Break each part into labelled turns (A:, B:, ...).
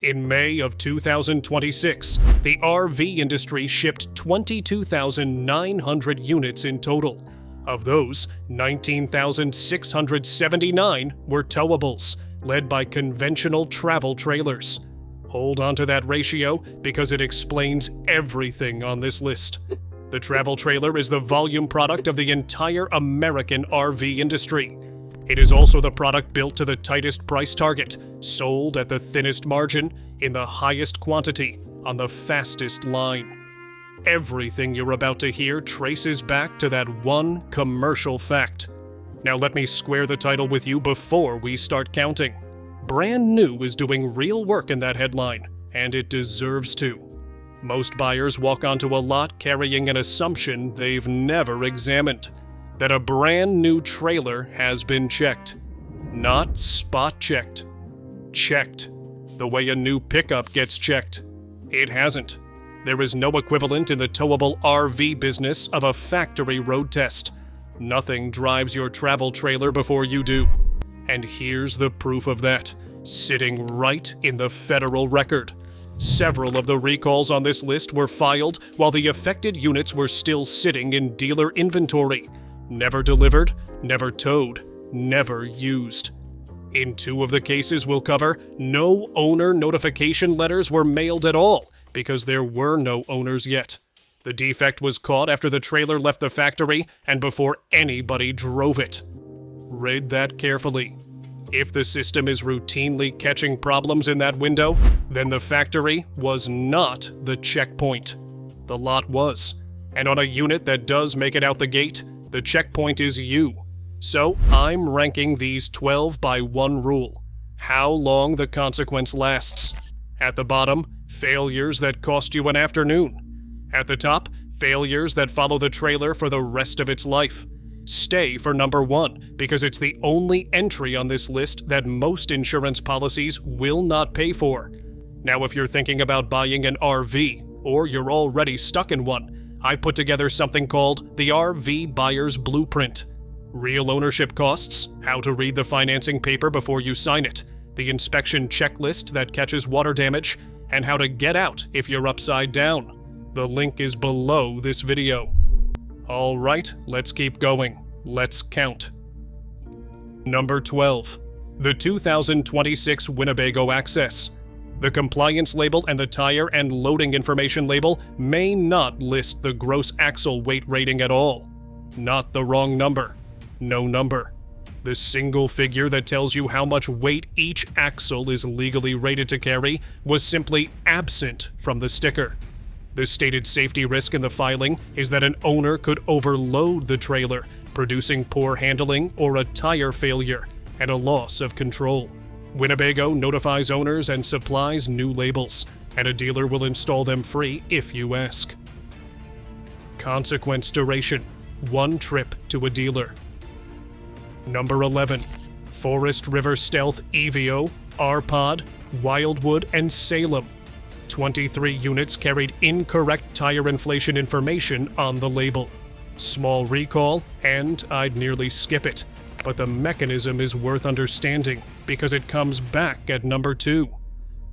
A: In May of 2026, the RV industry shipped 22,900 units in total. Of those, 19,679 were towables, led by conventional travel trailers. Hold on to that ratio because it explains everything on this list. The travel trailer is the volume product of the entire American RV industry. It is also the product built to the tightest price target, sold at the thinnest margin, in the highest quantity, on the fastest line. Everything you're about to hear traces back to that one commercial fact. Now let me square the title with you before we start counting. Brand New is doing real work in that headline, and it deserves to. Most buyers walk onto a lot carrying an assumption they've never examined. That a brand new trailer has been checked. Not spot checked. Checked. The way a new pickup gets checked. It hasn't. There is no equivalent in the towable RV business of a factory road test. Nothing drives your travel trailer before you do. And here's the proof of that, sitting right in the federal record. Several of the recalls on this list were filed while the affected units were still sitting in dealer inventory. Never delivered, never towed, never used. In 2 of the cases we'll cover, no owner notification letters were mailed at all because there were no owners yet. The defect was caught after the trailer left the factory and before anybody drove it. Read that carefully. If the system is routinely catching problems in that window, then the factory was not the checkpoint. The lot was. And on a unit that does make it out the gate, the checkpoint is you. So I'm ranking these 12 by 1 rule. How long the consequence lasts. At the bottom, failures that cost you an afternoon. At the top, failures that follow the trailer for the rest of its life. Stay for number 1 because it's the only entry on this list that most insurance policies will not pay for. Now if you're thinking about buying an RV, or you're already stuck in one, I put together something called the RV Buyer's Blueprint. Real ownership costs, how to read the financing paper before you sign it, the inspection checklist that catches water damage, and how to get out if you're upside down. The link is below this video. Alright, let's keep going. Let's count. Number 12. The 2026 Winnebago Access. The compliance label and the tire and loading information label may not list the gross axle weight rating at all. Not the wrong number. No number. The single figure that tells you how much weight each axle is legally rated to carry was simply absent from the sticker. The stated safety risk in the filing is that an owner could overload the trailer, producing poor handling or a tire failure and a loss of control. Winnebago notifies owners and supplies new labels, and a dealer will install them free if you ask. Consequence duration: 1 trip to a dealer. Number 11. Forest River Stealth EVO, R-Pod, Wildwood, and Salem. 23 units carried incorrect tire inflation information on the label. Small recall, and I'd nearly skip it. But the mechanism is worth understanding because it comes back at number 2.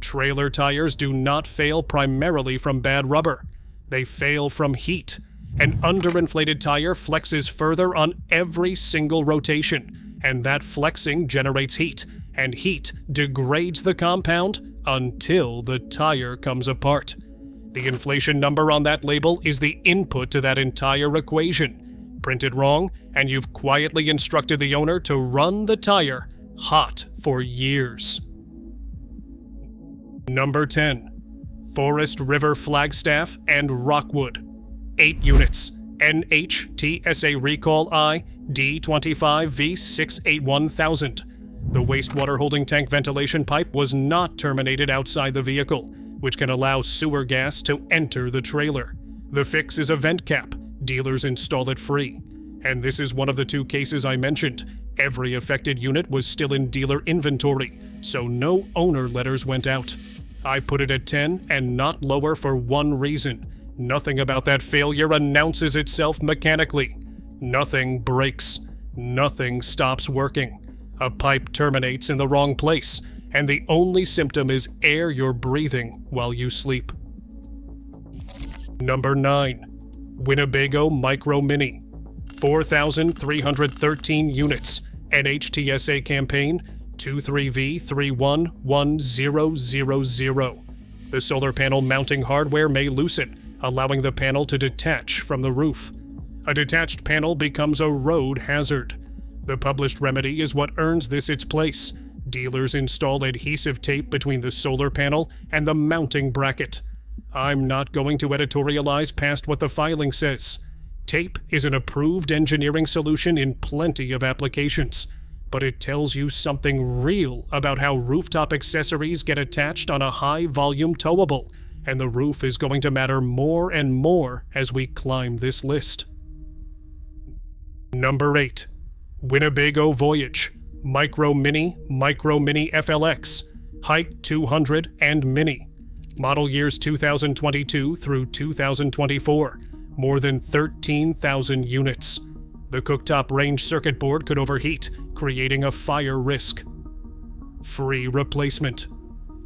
A: Trailer tires do not fail primarily from bad rubber. They fail from heat. An underinflated tire flexes further on every single rotation, and that flexing generates heat, and heat degrades the compound until the tire comes apart. The inflation number on that label is the input to that entire equation. Printed wrong, and you've quietly instructed the owner to run the tire hot for years. Number 10. Forest River Flagstaff and Rockwood. 8 units. NHTSA Recall I D25V681,000. The wastewater holding tank ventilation pipe was not terminated outside the vehicle, which can allow sewer gas to enter the trailer. The fix is a vent cap. Dealers install it free. And this is one of the 2 cases I mentioned. Every affected unit was still in dealer inventory, so no owner letters went out. I put it at 10 and not lower for one reason. Nothing about that failure announces itself mechanically. Nothing breaks. Nothing stops working. A pipe terminates in the wrong place, and the only symptom is air you're breathing while you sleep. Number 9. Winnebago Micro Mini, 4,313 units, NHTSA campaign 23V311000. The solar panel mounting hardware may loosen, allowing the panel to detach from the roof. A detached panel becomes a road hazard. The published remedy is what earns this its place. Dealers install adhesive tape between the solar panel and the mounting bracket. I'm not going to editorialize past what the filing says. Tape is an approved engineering solution in plenty of applications, but it tells you something real about how rooftop accessories get attached on a high-volume towable, and the roof is going to matter more and more as we climb this list. Number 8. Winnebago Voyage, Micro Mini FLX, Height 200 and Mini. Model years 2022 through 2024, more than 13,000 units. The cooktop range circuit board could overheat, creating a fire risk. Free replacement.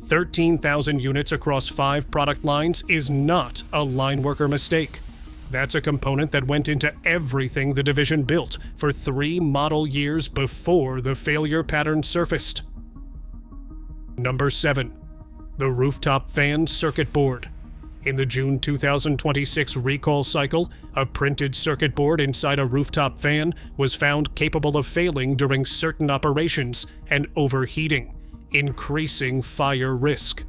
A: 13,000 units across 5 product lines is not a line worker mistake. That's a component that went into everything the division built for 3 model years before the failure pattern surfaced. Number 7. The Rooftop Fan Circuit Board. In the June 2026 recall cycle, a printed circuit board inside a rooftop fan was found capable of failing during certain operations and overheating, increasing fire risk.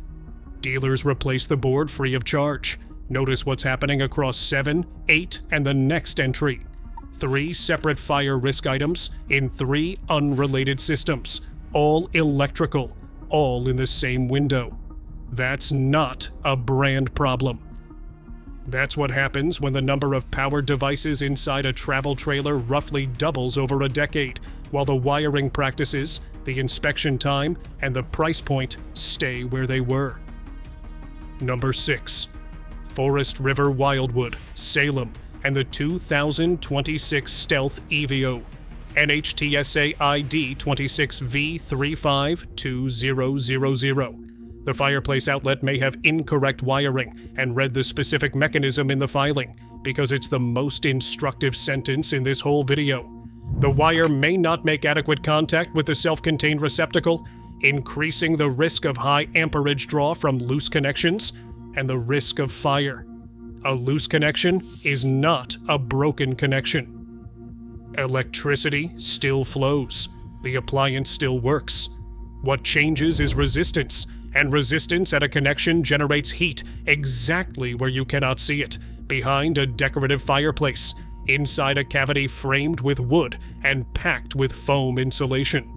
A: Dealers replace the board free of charge. Notice what's happening across 7, 8, and the next entry. 3 separate fire risk items in 3 unrelated systems, all electrical, all in the same window. That's not a brand problem. That's what happens when the number of powered devices inside a travel trailer roughly doubles over a decade, while the wiring practices, the inspection time, and the price point stay where they were. Number 6. Forest River Wildwood, Salem, and the 2026 Stealth EVO, NHTSA ID 26V352000. The fireplace outlet may have incorrect wiring and read the specific mechanism in the filing, because it's the most instructive sentence in this whole video. The wire may not make adequate contact with the self-contained receptacle, increasing the risk of high amperage draw from loose connections and the risk of fire. A loose connection is not a broken connection. Electricity still flows. The appliance still works. What changes is resistance, and resistance at a connection generates heat exactly where you cannot see it, behind a decorative fireplace, inside a cavity framed with wood and packed with foam insulation.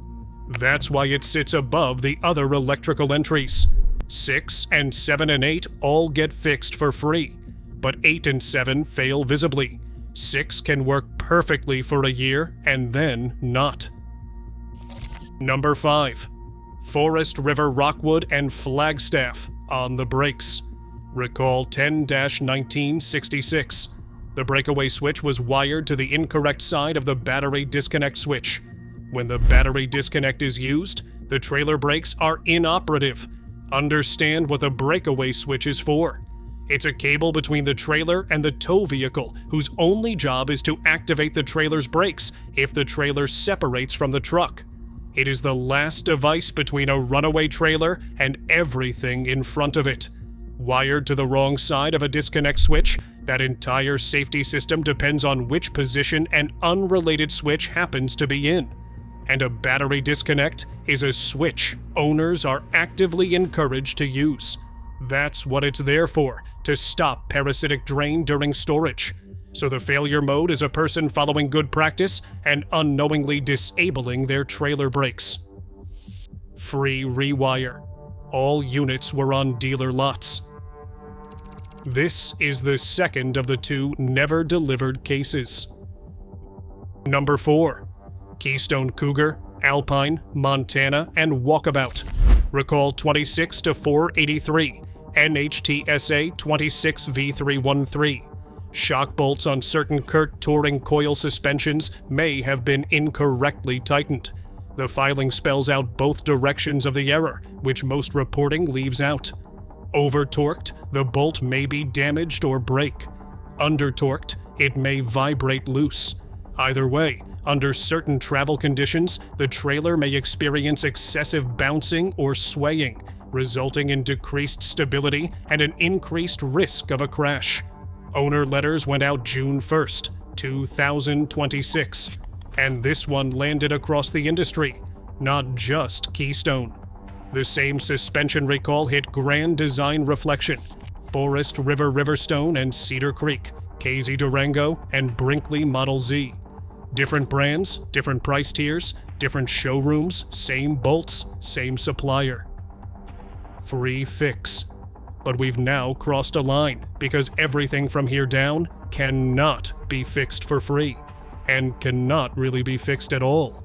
A: That's why it sits above the other electrical entries. 6 and 7 and 8 all get fixed for free, but 8 and 7 fail visibly. 6 can work perfectly for a year and then not. Number 5. Forest River Rockwood and Flagstaff on the brakes. Recall 10-1966. The breakaway switch was wired to the incorrect side of the battery disconnect switch. When the battery disconnect is used, the trailer brakes are inoperative. Understand what the breakaway switch is for. It's a cable between the trailer and the tow vehicle, whose only job is to activate the trailer's brakes if the trailer separates from the truck. It is the last device between a runaway trailer and everything in front of it. Wired to the wrong side of a disconnect switch, that entire safety system depends on which position an unrelated switch happens to be in. And a battery disconnect is a switch owners are actively encouraged to use. That's what it's there for, to stop parasitic drain during storage. So the failure mode is a person following good practice and unknowingly disabling their trailer brakes. Free rewire. All units were on dealer lots. This is the second of the 2 never delivered cases. Number 4. Keystone Cougar, Alpine, Montana, and Walkabout. Recall 26-483, NHTSA 26V313. Shock bolts on certain Kurt Touring coil suspensions may have been incorrectly tightened. The filing spells out both directions of the error, which most reporting leaves out. Over-torqued, the bolt may be damaged or break. Under-torqued, it may vibrate loose. Either way, under certain travel conditions, the trailer may experience excessive bouncing or swaying, resulting in decreased stability and an increased risk of a crash. Owner letters went out June 1st, 2026, and this one landed across the industry, not just Keystone. The same suspension recall hit Grand Design Reflection, Forest River Riverstone and Cedar Creek, KZ Durango, and Brinkley Model Z. Different brands, different price tiers, different showrooms, same bolts, same supplier. Free fix. But we've now crossed a line because everything from here down cannot be fixed for free, and cannot really be fixed at all.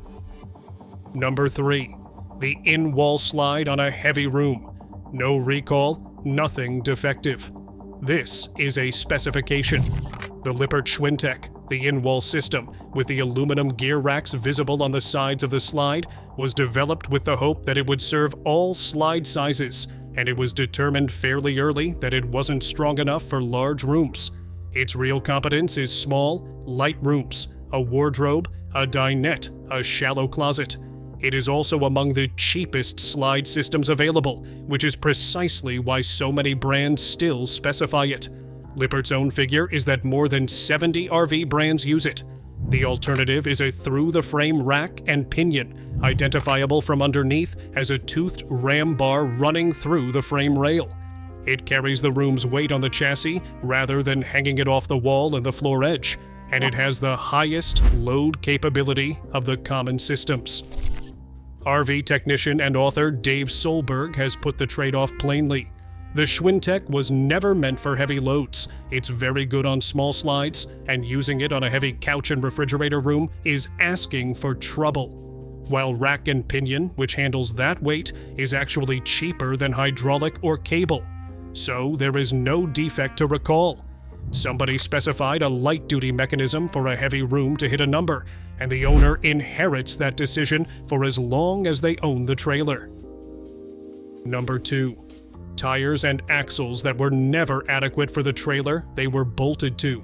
A: Number 3. The in-wall slide on a heavy room. No recall, nothing defective. This is a specification. The Lippert Schwintek, the in-wall system, with the aluminum gear racks visible on the sides of the slide, was developed with the hope that it would serve all slide sizes, and it was determined fairly early that it wasn't strong enough for large rooms. Its real competence is small, light rooms, a wardrobe, a dinette, a shallow closet. It is also among the cheapest slide systems available, which is precisely why so many brands still specify it. Lippert's own figure is that more than 70 RV brands use it. The alternative is a through-the-frame rack and pinion, identifiable from underneath as a toothed ram bar running through the frame rail. It carries the room's weight on the chassis rather than hanging it off the wall and the floor edge, and it has the highest load capability of the common systems. RV technician and author Dave Solberg has put the trade-off plainly. The Schwintek was never meant for heavy loads. It's very good on small slides, and using it on a heavy couch and refrigerator room is asking for trouble. While rack and pinion, which handles that weight, is actually cheaper than hydraulic or cable. So there is no defect to recall. Somebody specified a light-duty mechanism for a heavy room to hit a number, and the owner inherits that decision for as long as they own the trailer. Number 2. Tires and axles that were never adequate for the trailer they were bolted to.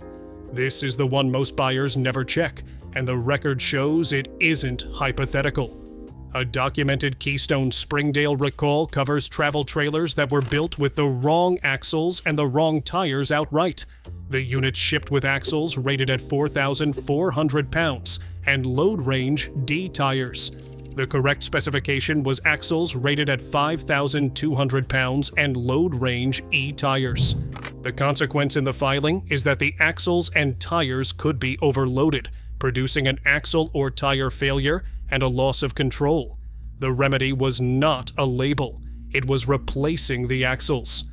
A: This is the one most buyers never check, and the record shows it isn't hypothetical. A documented Keystone Springdale recall covers travel trailers that were built with the wrong axles and the wrong tires outright. The units shipped with axles rated at 4,400 pounds and load range D tires. The correct specification was axles rated at 5,200 pounds and load range E tires. The consequence in the filing is that the axles and tires could be overloaded, producing an axle or tire failure and a loss of control. The remedy was not a label. It was replacing the axles.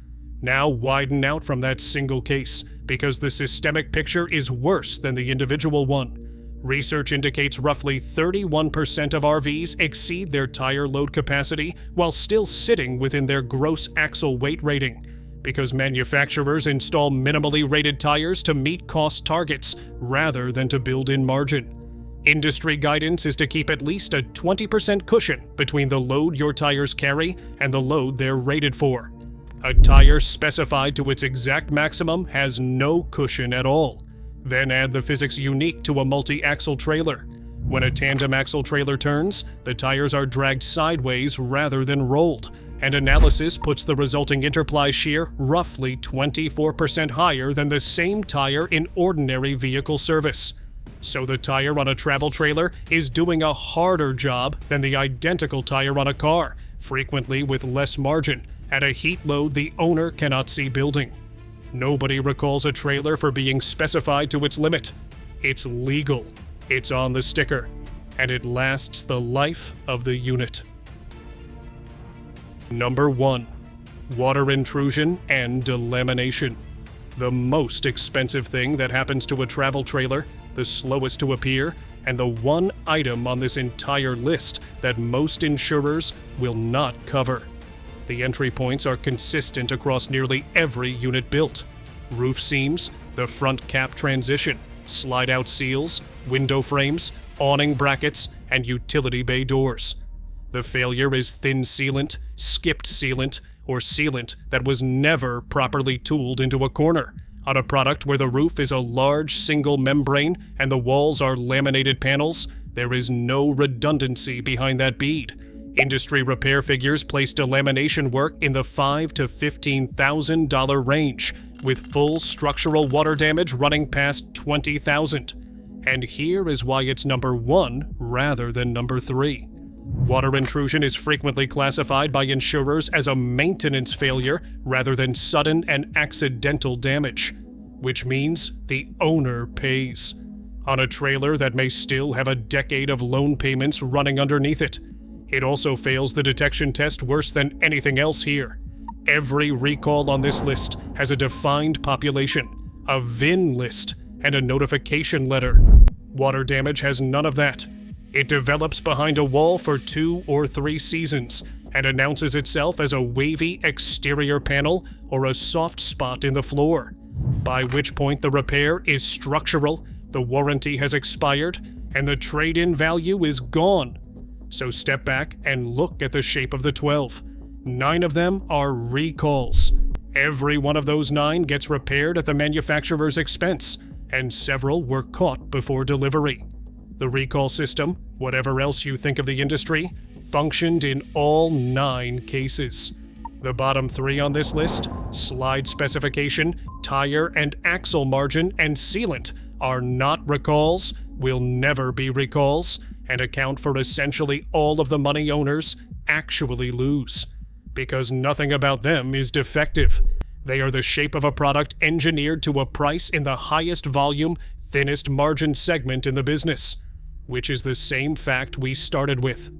A: Now widen out from that single case, because the systemic picture is worse than the individual one. Research indicates roughly 31% of RVs exceed their tire load capacity while still sitting within their gross axle weight rating, because manufacturers install minimally rated tires to meet cost targets rather than to build in margin. Industry guidance is to keep at least a 20% cushion between the load your tires carry and the load they're rated for. A tire specified to its exact maximum has no cushion at all. Then add the physics unique to a multi-axle trailer. When a tandem axle trailer turns, the tires are dragged sideways rather than rolled, and analysis puts the resulting interply shear roughly 24% higher than the same tire in ordinary vehicle service. So the tire on a travel trailer is doing a harder job than the identical tire on a car, frequently with less margin, at a heat load the owner cannot see building. Nobody recalls a trailer for being specified to its limit. It's legal, it's on the sticker, and it lasts the life of the unit. Number 1. Water intrusion and delamination. The most expensive thing that happens to a travel trailer, the slowest to appear, and the one item on this entire list that most insurers will not cover. The entry points are consistent across nearly every unit built. Roof seams, the front cap transition, slide-out seals, window frames, awning brackets, and utility bay doors. The failure is thin sealant, skipped sealant, or sealant that was never properly tooled into a corner on a product where the roof is a large single membrane and the walls are laminated panels. There is no redundancy behind that bead. Industry repair figures placed delamination work in the $5,000 to $15,000 range, with full structural water damage running past $20,000. And here is why it's number 1 rather than number 3. Water intrusion is frequently classified by insurers as a maintenance failure rather than sudden and accidental damage, which means the owner pays. On a trailer that may still have a decade of loan payments running underneath it. It also fails the detection test worse than anything else here. Every recall on this list has a defined population, a VIN list, and a notification letter. Water damage has none of that. It develops behind a wall for 2 or 3 seasons and announces itself as a wavy exterior panel or a soft spot in the floor, by which point the repair is structural, the warranty has expired, and the trade-in value is gone. So step back and look at the shape of the 12. 9 of them are recalls. Every one of those 9 gets repaired at the manufacturer's expense, and several were caught before delivery. The recall system, whatever else you think of the industry, functioned in all 9 cases. The bottom 3 on this list, slide specification, tire and axle margin, and sealant, are not recalls, will never be recalls, and account for essentially all of the money owners actually lose. Because nothing about them is defective. They are the shape of a product engineered to a price in the highest volume, thinnest margin segment in the business, which is the same fact we started with.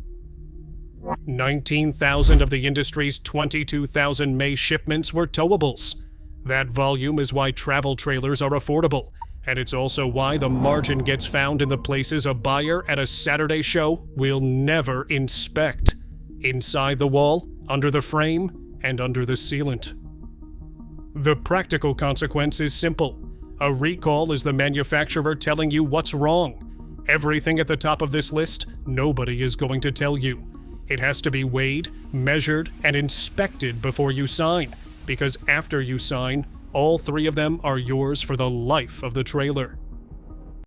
A: 19,000 of the industry's 22,000 May shipments were towables. That volume is why travel trailers are affordable, and it's also why the margin gets found in the places a buyer at a Saturday show will never inspect: inside the wall, under the frame, and under the sealant. The practical consequence is simple. A recall is the manufacturer telling you what's wrong. Everything at the top of this list, nobody is going to tell you. It has to be weighed, measured, and inspected before you sign, because after you sign, all 3 of them are yours for the life of the trailer.